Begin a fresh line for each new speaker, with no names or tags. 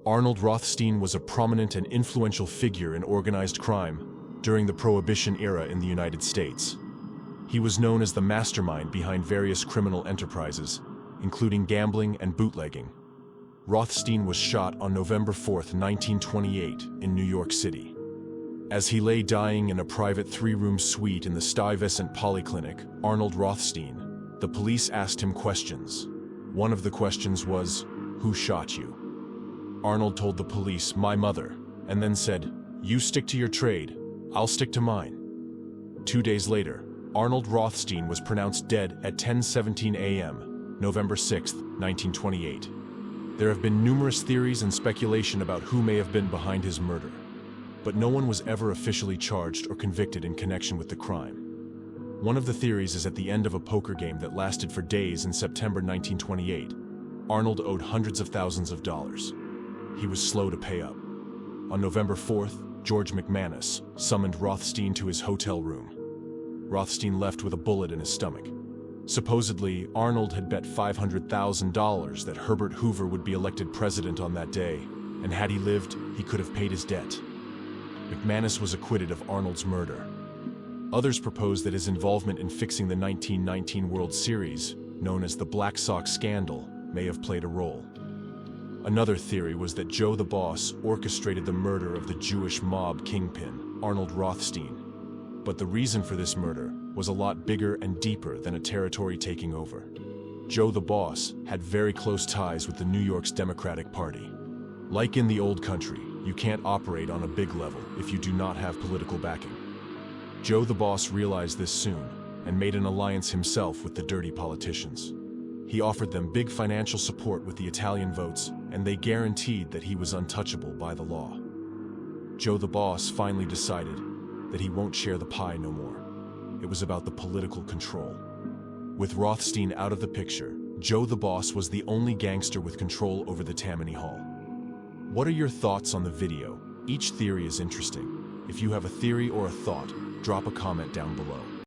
Arnold Rothstein was a prominent and influential figure in organized crime during the Prohibition era in the United States. He was known as the mastermind behind various criminal enterprises, including gambling and bootlegging. Rothstein was shot on November 4, 1928, in New York City. As he lay dying in a private three-room suite in the Stuyvesant Polyclinic, Arnold Rothstein, the police asked him questions. One of the questions was, "Who shot you?" Arnold told the police, "My mother," and then said, "You stick to your trade, I'll stick to mine." 2 days later, Arnold Rothstein was pronounced dead at 10:17 a.m., November 6, 1928. There have been numerous theories and speculation about who may have been behind his murder, but no one was ever officially charged or convicted in connection with the crime. One of the theories is at the end of a poker game that lasted for days in September 1928, Arnold owed hundreds of thousands of dollars. He was slow to pay up. On November 4th, George McManus summoned Rothstein to his hotel room. Rothstein left with a bullet in his stomach. Supposedly, Arnold had bet $500,000 that Herbert Hoover would be elected president on that day, and had he lived, he could have paid his debt. McManus was acquitted of Arnold's murder. Others proposed that his involvement in fixing the 1919 World Series, known as the Black Sox scandal, may have played a role. Another theory was that Joe the Boss orchestrated the murder of the Jewish mob kingpin, Arnold Rothstein. But the reason for this murder was a lot bigger and deeper than a territory taking over. Joe the Boss had very close ties with the New York's Democratic Party. Like in the old country, you can't operate on a big level if you do not have political backing. Joe the Boss realized this soon and made an alliance himself with the dirty politicians. He offered them big financial support with the Italian votes, and they guaranteed that he was untouchable by the law. Joe the Boss finally decided that he won't share the pie no more. It was about the political control. With Rothstein out of the picture, Joe the Boss was the only gangster with control over the Tammany Hall. What are your thoughts on the video? Each theory is interesting. If you have a theory or a thought, drop a comment down below.